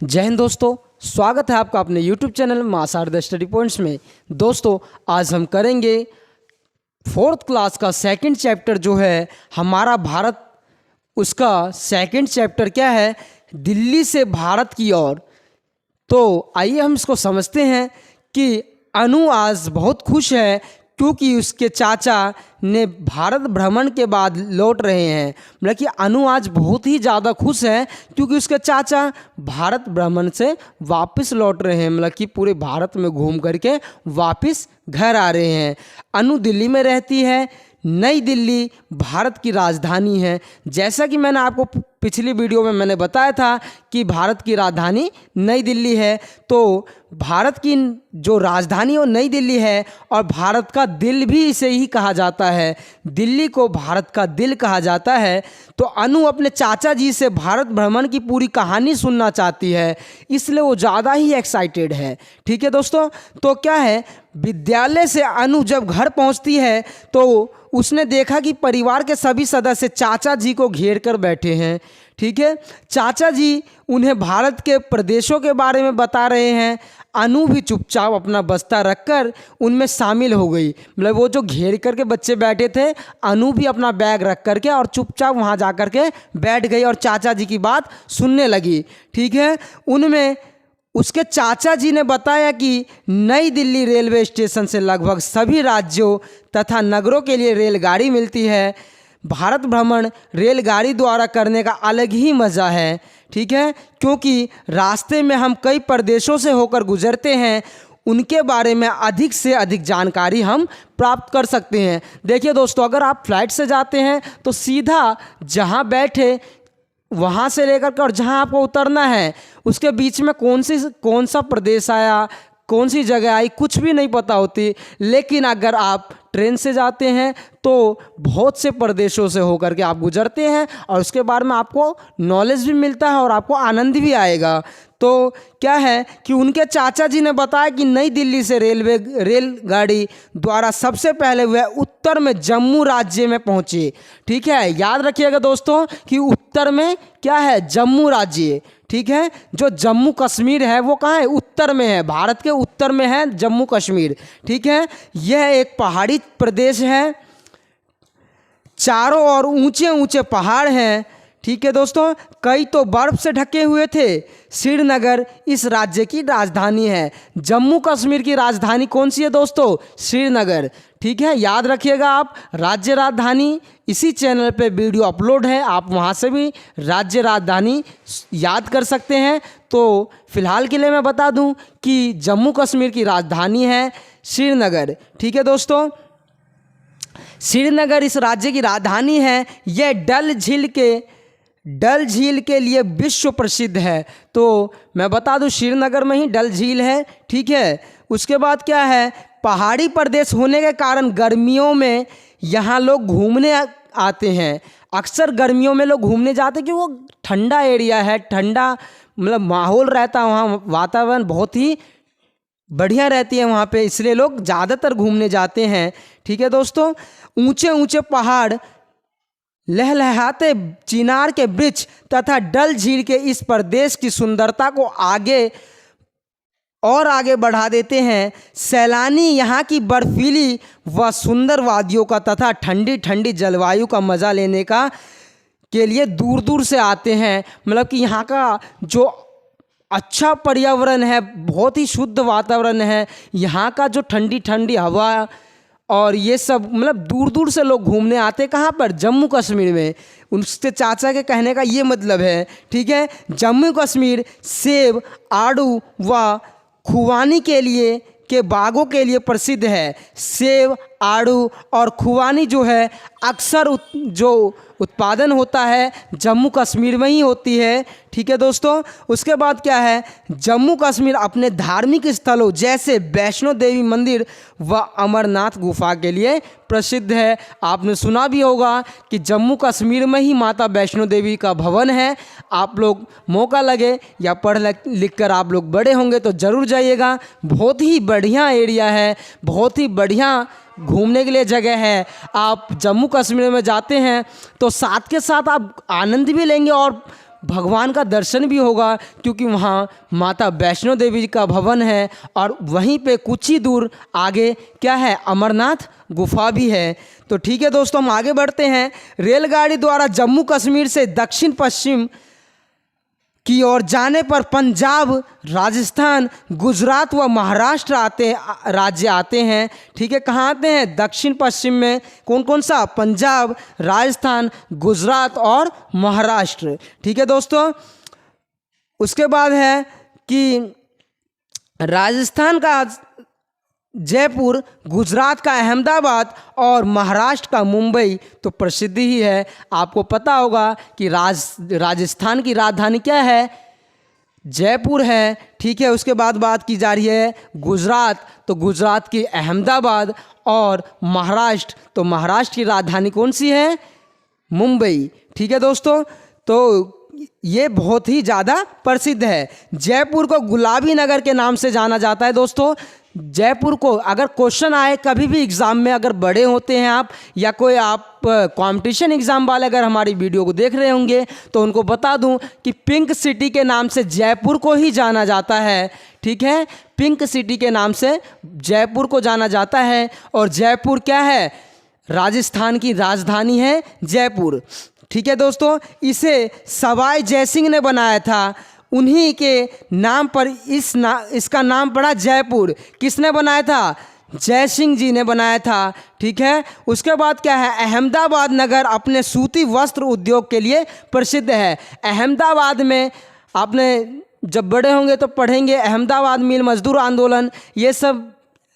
जय हिंद दोस्तों, स्वागत है आपका अपने YouTube चैनल मासार द स्टडी पॉइंट्स में। दोस्तों आज हम करेंगे 4th क्लास का सेकंड चैप्टर जो है हमारा भारत। उसका सेकंड चैप्टर क्या है? दिल्ली से भारत की ओर। तो आइए हम इसको समझते हैं कि अनु आज बहुत खुश है क्योंकि उसके चाचा ने भारत भ्रमण के बाद लौट रहे हैं। मतलब कि अनु आज बहुत ही ज़्यादा खुश है क्योंकि उसके चाचा भारत भ्रमण से वापस लौट रहे हैं। मतलब कि पूरे भारत में घूम करके वापस घर आ रहे हैं। अनु दिल्ली में रहती है। नई दिल्ली भारत की राजधानी है। जैसा कि मैंने आपको पिछली वीडियो में मैंने बताया था कि भारत की राजधानी नई दिल्ली है। तो भारत की जो राजधानी वो नई दिल्ली है और भारत का दिल भी इसे ही कहा जाता है। दिल्ली को भारत का दिल कहा जाता है। तो अनु अपने चाचा जी से भारत भ्रमण की पूरी कहानी सुनना चाहती है, इसलिए वो ज़्यादा ही एक्साइटेड है। ठीक है दोस्तों, तो क्या है, विद्यालय से अनु जब घर पहुंचती है तो उसने देखा कि परिवार के सभी सदस्य चाचा जी को घेर कर बैठे हैं। ठीक है, चाचा जी उन्हें भारत के प्रदेशों के बारे में बता रहे हैं। अनु भी चुपचाप अपना बस्ता रखकर उनमें शामिल हो गई। मतलब वो जो घेर करके बच्चे बैठे थे, अनु भी अपना बैग रख करके और चुपचाप वहाँ जा कर के बैठ गई और चाचा जी की बात सुनने लगी। ठीक है, उनमें उसके चाचा जी ने बताया कि नई दिल्ली रेलवे स्टेशन से लगभग सभी राज्यों तथा नगरों के लिए रेलगाड़ी मिलती है। भारत भ्रमण रेलगाड़ी द्वारा करने का अलग ही मज़ा है। ठीक है, क्योंकि रास्ते में हम कई प्रदेशों से होकर गुजरते हैं, उनके बारे में अधिक से अधिक जानकारी हम प्राप्त कर सकते हैं। देखिए दोस्तों, अगर आप फ्लाइट से जाते हैं तो सीधा जहां बैठे वहाँ से लेकर के और जहाँ आपको उतरना है उसके बीच में कौन सा प्रदेश आया, कौन सी जगह आई, कुछ भी नहीं पता होती। लेकिन अगर आप ट्रेन से जाते हैं तो बहुत से प्रदेशों से होकर के आप गुजरते हैं और उसके बारे में आपको नॉलेज भी मिलता है और आपको आनंद भी आएगा। तो क्या है कि उनके चाचा जी ने बताया कि नई दिल्ली से रेलगाड़ी द्वारा सबसे पहले वह उत्तर में जम्मू राज्य में पहुंचे। ठीक है, याद रखिएगा दोस्तों कि उत्तर में क्या है, जम्मू राज्य। ठीक है, जो जम्मू कश्मीर है वो कहाँ है, उत्तर में है, भारत के उत्तर में है जम्मू कश्मीर। ठीक है, यह एक पहाड़ी प्रदेश है, चारों ओर ऊंचे ऊंचे पहाड़ हैं। ठीक है दोस्तों, कई तो बर्फ से ढके हुए थे। श्रीनगर इस राज्य की राजधानी है। जम्मू कश्मीर की राजधानी कौन सी है दोस्तों? श्रीनगर। ठीक है, याद रखिएगा आप, राज्य राजधानी इसी चैनल पे वीडियो अपलोड है, आप वहाँ से भी राज्य राजधानी याद कर सकते हैं। तो फिलहाल के लिए मैं बता दूं कि जम्मू कश्मीर की राजधानी है श्रीनगर। ठीक है दोस्तों, श्रीनगर इस राज्य की राजधानी है। यह डल झील के लिए विश्व प्रसिद्ध है। तो मैं बता दूं श्रीनगर में ही डल झील है। ठीक है, उसके बाद क्या है, पहाड़ी प्रदेश होने के कारण गर्मियों में यहाँ लोग घूमने आते हैं। अक्सर गर्मियों में लोग घूमने जाते हैं क्योंकि वो ठंडा एरिया है, ठंडा मतलब माहौल रहता है वहाँ, वातावरण बहुत ही बढ़िया रहती है वहाँ पे, इसलिए लोग ज़्यादातर घूमने जाते हैं। ठीक है दोस्तों, ऊंचे ऊंचे पहाड़, लहलहाते चिनार के वृक्ष तथा डल झील के इस प्रदेश की सुंदरता को आगे बढ़ा देते हैं। सैलानी यहाँ की बर्फीली व सुंदर वादियों का तथा ठंडी ठंडी जलवायु का मज़ा लेने के लिए दूर दूर से आते हैं। मतलब कि यहाँ का जो अच्छा पर्यावरण है, बहुत ही शुद्ध वातावरण है, यहाँ का जो ठंडी ठंडी हवा और ये सब, मतलब दूर दूर से लोग घूमने आते हैं। कहाँ पर? जम्मू कश्मीर में। उसके चाचा के कहने का ये मतलब है। ठीक है, जम्मू कश्मीर सेब, आड़ू व खुबानी के बागों के लिए प्रसिद्ध है। सेब, आड़ू और खुबानी जो है अक्सर जो उत्पादन होता है जम्मू कश्मीर में ही होती है। ठीक है दोस्तों, उसके बाद क्या है, जम्मू कश्मीर अपने धार्मिक स्थलों जैसे वैष्णो देवी मंदिर व अमरनाथ गुफा के लिए प्रसिद्ध है। आपने सुना भी होगा कि जम्मू कश्मीर में ही माता वैष्णो देवी का भवन है। आप लोग मौका लगे या पढ़ लिख कर आप लोग बड़े होंगे तो ज़रूर जाइएगा। बहुत ही बढ़िया एरिया है, बहुत ही बढ़िया घूमने के लिए जगह है। आप जम्मू कश्मीर में जाते हैं तो साथ के साथ आप आनंद भी लेंगे और भगवान का दर्शन भी होगा, क्योंकि वहाँ माता वैष्णो देवी का भवन है और वहीं पे कुछ ही दूर आगे क्या है, अमरनाथ गुफा भी है। तो ठीक है दोस्तों, हम आगे बढ़ते हैं। रेलगाड़ी द्वारा जम्मू कश्मीर से दक्षिण पश्चिम की ओर जाने पर पंजाब, राजस्थान, गुजरात व महाराष्ट्र राज्य आते हैं। ठीक है, कहाँ आते हैं? दक्षिण पश्चिम में कौन कौन सा? पंजाब, राजस्थान, गुजरात और महाराष्ट्र। ठीक है दोस्तों, उसके बाद है कि राजस्थान का जयपुर, गुजरात का अहमदाबाद और महाराष्ट्र का मुंबई तो प्रसिद्ध ही है। आपको पता होगा कि राजस्थान की राजधानी क्या है? जयपुर है। ठीक है, उसके बाद बात की जा रही है गुजरात, तो गुजरात की अहमदाबाद, और महाराष्ट्र, तो महाराष्ट्र की राजधानी कौन सी है? मुंबई। ठीक है दोस्तों, तो ये बहुत ही ज़्यादा प्रसिद्ध है। जयपुर को गुलाबी नगर के नाम से जाना जाता है। दोस्तों, जयपुर को अगर क्वेश्चन आए कभी भी एग्ज़ाम में, अगर बड़े होते हैं आप या कोई आप कंपटीशन एग्ज़ाम वाले अगर हमारी वीडियो को देख रहे होंगे, तो उनको बता दूं कि पिंक सिटी के नाम से जयपुर को ही जाना जाता है। ठीक है, पिंक सिटी के नाम से जयपुर को जाना जाता है। और जयपुर क्या है? राजस्थान की राजधानी है जयपुर। ठीक है दोस्तों, इसे सवाई जयसिंह ने बनाया था। उन्हीं के नाम पर इसका नाम पड़ा जयपुर। किसने बनाया था? जयसिंह जी ने बनाया था। ठीक है, उसके बाद क्या है? अहमदाबाद नगर अपने सूती वस्त्र उद्योग के लिए प्रसिद्ध है। अहमदाबाद में आपने जब बड़े होंगे तो पढ़ेंगे, अहमदाबाद मिल मजदूर आंदोलन, ये सब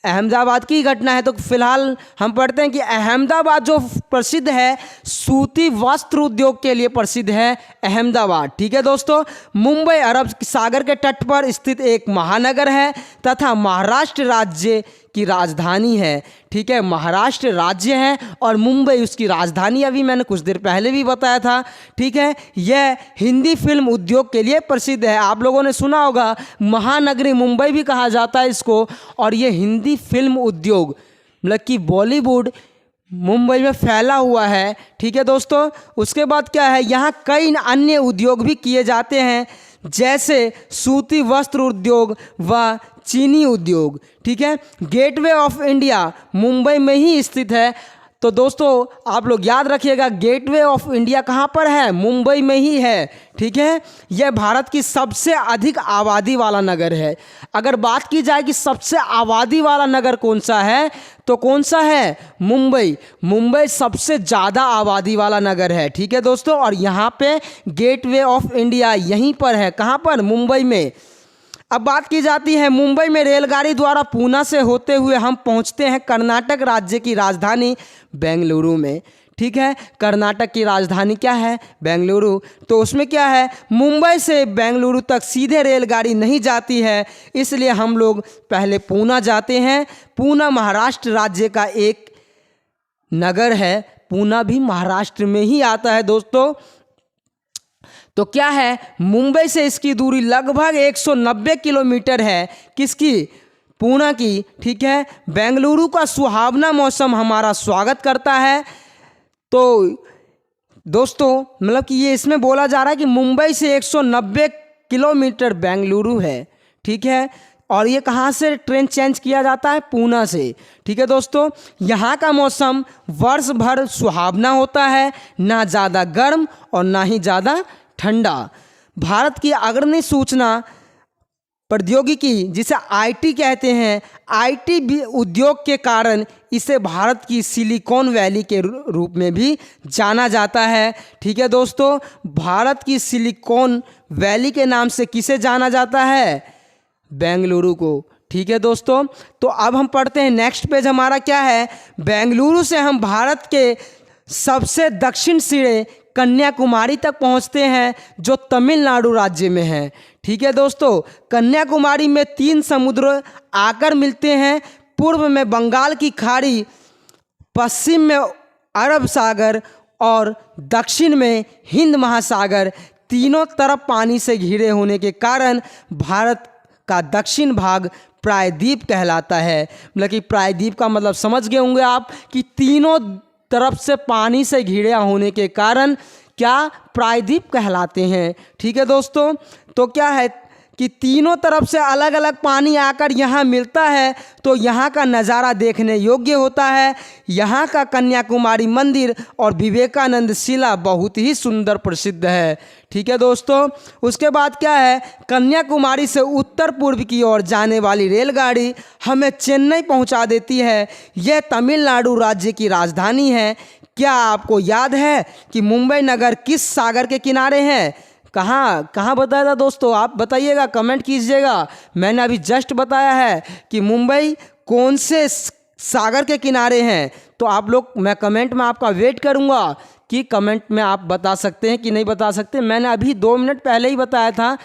अहमदाबाद की घटना है। तो फिलहाल हम पढ़ते हैं कि अहमदाबाद जो प्रसिद्ध है सूती वस्त्र उद्योग के लिए प्रसिद्ध है अहमदाबाद। ठीक है दोस्तों, मुंबई अरब सागर के तट पर स्थित एक महानगर है तथा महाराष्ट्र राज्य की राजधानी है। ठीक है, महाराष्ट्र राज्य है और मुंबई उसकी राजधानी, अभी मैंने कुछ देर पहले भी बताया था। ठीक है, यह हिंदी फिल्म उद्योग के लिए प्रसिद्ध है। आप लोगों ने सुना होगा महानगरी मुंबई भी कहा जाता है इसको। और ये हिंदी फिल्म उद्योग मतलब कि बॉलीवुड मुंबई में फैला हुआ है। ठीक है दोस्तों, उसके बाद क्या है? यहाँ कई अन्य उद्योग भी किए जाते हैं, जैसे सूती वस्त्र उद्योग व चीनी उद्योग। ठीक है, गेटवे ऑफ इंडिया मुंबई में ही स्थित है। तो दोस्तों आप लोग याद रखिएगा, गेटवे ऑफ इंडिया कहाँ पर है? मुंबई में ही है। ठीक है, यह भारत की सबसे अधिक आबादी वाला नगर है। अगर बात की जाए कि सबसे आबादी वाला नगर कौन सा है, तो कौन सा है? मुंबई। मुंबई सबसे ज़्यादा आबादी वाला नगर है। ठीक है दोस्तों, और यहाँ पे गेटवे ऑफ इंडिया यहीं पर है। कहाँ पर? मुंबई में। अब बात की जाती है मुंबई में रेलगाड़ी द्वारा पूना से होते हुए हम पहुंचते हैं कर्नाटक राज्य की राजधानी बेंगलुरु में। ठीक है, कर्नाटक की राजधानी क्या है? बेंगलुरु। तो उसमें क्या है? मुंबई से बेंगलुरु तक सीधे रेलगाड़ी नहीं जाती है, इसलिए हम लोग पहले पूना जाते हैं। पूना महाराष्ट्र राज्य का एक नगर है। पूना भी महाराष्ट्र में ही आता है दोस्तों। तो क्या है? मुंबई से इसकी दूरी लगभग 190 किलोमीटर है। किसकी? पूना की। ठीक है, बेंगलुरु का सुहावना मौसम हमारा स्वागत करता है। तो दोस्तों मतलब कि ये इसमें बोला जा रहा है कि मुंबई से 190 किलोमीटर बेंगलुरु है। ठीक है, और ये कहाँ से ट्रेन चेंज किया जाता है? पूना से। ठीक है दोस्तों, यहाँ का मौसम वर्ष भर सुहावना होता है, ना ज़्यादा गर्म और ना ही ज़्यादा ठंडा। भारत की अग्रणी सूचना प्रौद्योगिकी जिसे आईटी कहते हैं, आईटी उद्योग के कारण इसे भारत की सिलिकॉन वैली के रूप में भी जाना जाता है। ठीक है दोस्तों, भारत की सिलिकॉन वैली के नाम से किसे जाना जाता है? बेंगलुरु को। ठीक है दोस्तों, तो अब हम पढ़ते हैं नेक्स्ट पेज हमारा क्या है? बेंगलुरु से हम भारत के सबसे दक्षिण सिरे कन्याकुमारी तक पहुंचते हैं, जो तमिलनाडु राज्य में है। ठीक है दोस्तों, कन्याकुमारी में 3 समुद्र आकर मिलते हैं। पूर्व में बंगाल की खाड़ी, पश्चिम में अरब सागर और दक्षिण में हिंद महासागर। तीनों तरफ पानी से घिरे होने के कारण भारत का दक्षिण भाग प्रायद्वीप कहलाता है। मतलब कि प्रायद्वीप का मतलब समझ गए होंगे आप कि तीनों तरफ से पानी से घिरा होने के कारण क्या प्रायद्वीप कहलाते हैं। ठीक है दोस्तों, तो क्या है कि तीनों तरफ से अलग अलग पानी आकर यहाँ मिलता है तो यहाँ का नज़ारा देखने योग्य होता है। यहाँ का कन्याकुमारी मंदिर और विवेकानंद शिला बहुत ही सुंदर प्रसिद्ध है। ठीक है दोस्तों, उसके बाद क्या है, कन्याकुमारी से उत्तर पूर्व की ओर जाने वाली रेलगाड़ी हमें चेन्नई पहुँचा देती है। यह तमिलनाडु राज्य की राजधानी है। क्या आपको याद है कि मुंबई नगर किस सागर के किनारे है? कहाँ बताया था दोस्तों, आप बताइएगा, कमेंट कीजिएगा। मैंने अभी जस्ट बताया है कि मुंबई कौन से सागर के किनारे हैं। तो आप लोग, मैं कमेंट में आपका वेट करूंगा कि कमेंट में आप बता सकते हैं कि नहीं बता सकते। मैंने अभी 2 मिनट पहले ही बताया था,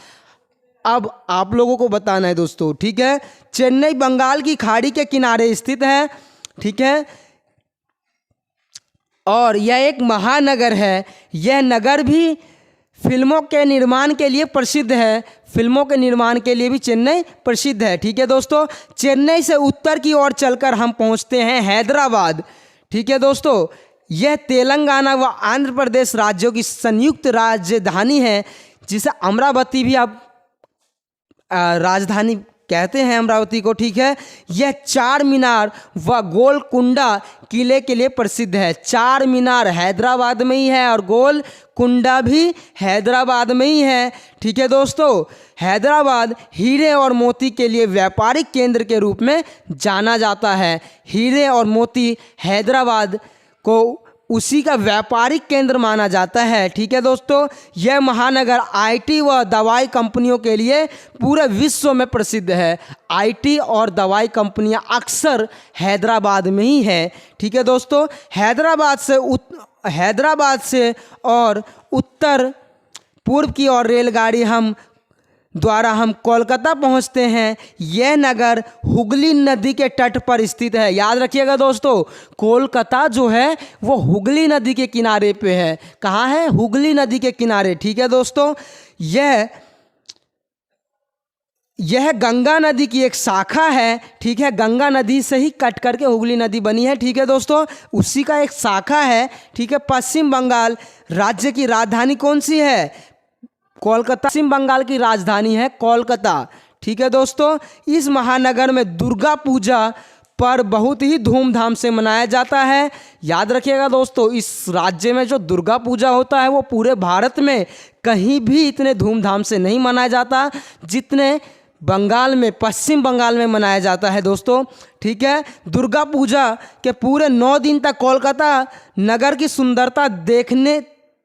अब आप लोगों को बताना है दोस्तों। ठीक है, चेन्नई बंगाल की खाड़ी के किनारे स्थित है। ठीक है, और यह एक महानगर है। यह नगर भी फिल्मों के निर्माण के लिए प्रसिद्ध है। फिल्मों के निर्माण के लिए भी चेन्नई प्रसिद्ध है। ठीक है दोस्तों, चेन्नई से उत्तर की ओर चलकर हम पहुंचते हैं हैदराबाद। ठीक है दोस्तों, यह तेलंगाना व आंध्र प्रदेश राज्यों की संयुक्त राजधानी है, जिसे अमरावती भी आप राजधानी कहते हैं, अमरावती को। ठीक है, यह 4 मीनार व गोलकुंडा किले के लिए प्रसिद्ध है। 4 मीनार हैदराबाद में ही है और गोलकुंडा भी हैदराबाद में ही है। ठीक है दोस्तों, हैदराबाद हीरे और मोती के लिए व्यापारिक केंद्र के रूप में जाना जाता है। हीरे और मोती हैदराबाद को उसी का व्यापारिक केंद्र माना जाता है। ठीक है दोस्तों, यह महानगर आईटी व दवाई कंपनियों के लिए पूरे विश्व में प्रसिद्ध है। आईटी और दवाई कंपनियां अक्सर हैदराबाद में ही है। ठीक है दोस्तों, हैदराबाद से और उत्तर पूर्व की ओर रेलगाड़ी द्वारा हम कोलकाता पहुंचते हैं। यह नगर हुगली नदी के तट पर स्थित है। याद रखिएगा दोस्तों, कोलकाता जो है वो हुगली नदी के किनारे पे है। कहाँ है? हुगली नदी के किनारे। ठीक है दोस्तों, यह गंगा नदी की एक शाखा है। ठीक है, गंगा नदी से ही कट करके हुगली नदी बनी है। ठीक है दोस्तों, उसी का एक शाखा है। ठीक है, पश्चिम बंगाल राज्य की राजधानी कौन सी है? कोलकाता। पश्चिम बंगाल की राजधानी है कोलकाता। ठीक है दोस्तों, इस महानगर में दुर्गा पूजा पर बहुत ही धूमधाम से मनाया जाता है। याद रखिएगा दोस्तों, इस राज्य में जो दुर्गा पूजा होता है वो पूरे भारत में कहीं भी इतने धूमधाम से नहीं मनाया जाता जितने बंगाल में, पश्चिम बंगाल में मनाया जाता है दोस्तों। ठीक है, दुर्गा पूजा के पूरे 9 दिन तक कोलकाता नगर की सुंदरता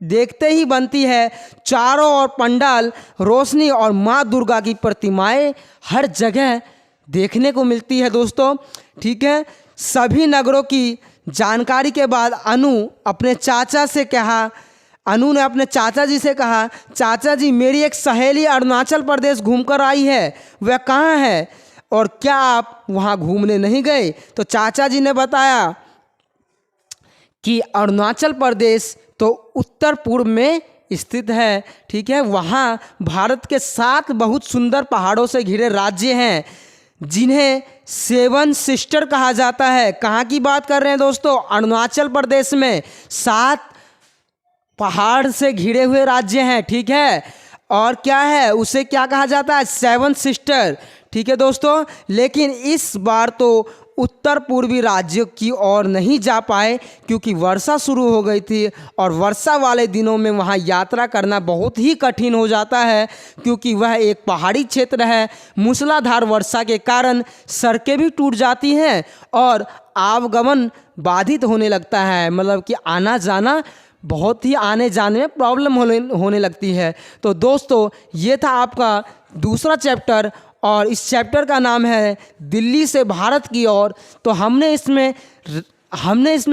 देखते ही बनती है। चारों ओर पंडाल, रोशनी और माँ दुर्गा की प्रतिमाएं हर जगह देखने को मिलती है दोस्तों। ठीक है, सभी नगरों की जानकारी के बाद अनु ने अपने चाचा जी से कहा, चाचा जी मेरी एक सहेली अरुणाचल प्रदेश घूमकर आई है, वह कहाँ है और क्या आप वहाँ घूमने नहीं गए? तो चाचा जी ने बताया कि अरुणाचल प्रदेश तो उत्तर पूर्व में स्थित है। ठीक है, वहाँ भारत के 7 बहुत सुंदर पहाड़ों से घिरे राज्य हैं जिन्हें 7 सिस्टर कहा जाता है। कहाँ की बात कर रहे हैं दोस्तों? अरुणाचल प्रदेश में 7 पहाड़ से घिरे हुए राज्य हैं। ठीक है, और क्या है, उसे क्या कहा जाता है? 7 सिस्टर। ठीक है दोस्तों, लेकिन इस बार तो उत्तर पूर्वी राज्यों की ओर नहीं जा पाए क्योंकि वर्षा शुरू हो गई थी और वर्षा वाले दिनों में वहाँ यात्रा करना बहुत ही कठिन हो जाता है क्योंकि वह एक पहाड़ी क्षेत्र है। मूसलाधार वर्षा के कारण सड़कें भी टूट जाती हैं और आवागमन बाधित होने लगता है, मतलब कि आना जाना बहुत ही, आने जाने में प्रॉब्लम होने लगती है। तो दोस्तों, ये था आपका दूसरा चैप्टर और इस चैप्टर का नाम है दिल्ली से भारत की ओर। तो हमने इसमें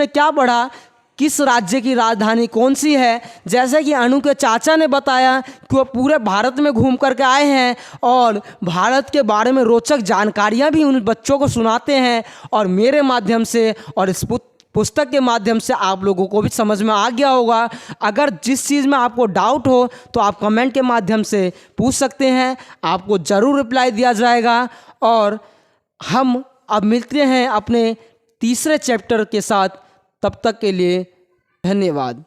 क्या पढ़ा? किस राज्य की राजधानी कौन सी है? जैसे कि अनु के चाचा ने बताया कि वो पूरे भारत में घूम करके आए हैं और भारत के बारे में रोचक जानकारियां भी उन बच्चों को सुनाते हैं और मेरे माध्यम से और इस पुस्तक के माध्यम से आप लोगों को भी समझ में आ गया होगा। अगर जिस चीज़ में आपको डाउट हो तो आप कमेंट के माध्यम से पूछ सकते हैं, आपको ज़रूर रिप्लाई दिया जाएगा। और हम अब मिलते हैं अपने तीसरे चैप्टर के साथ, तब तक के लिए धन्यवाद।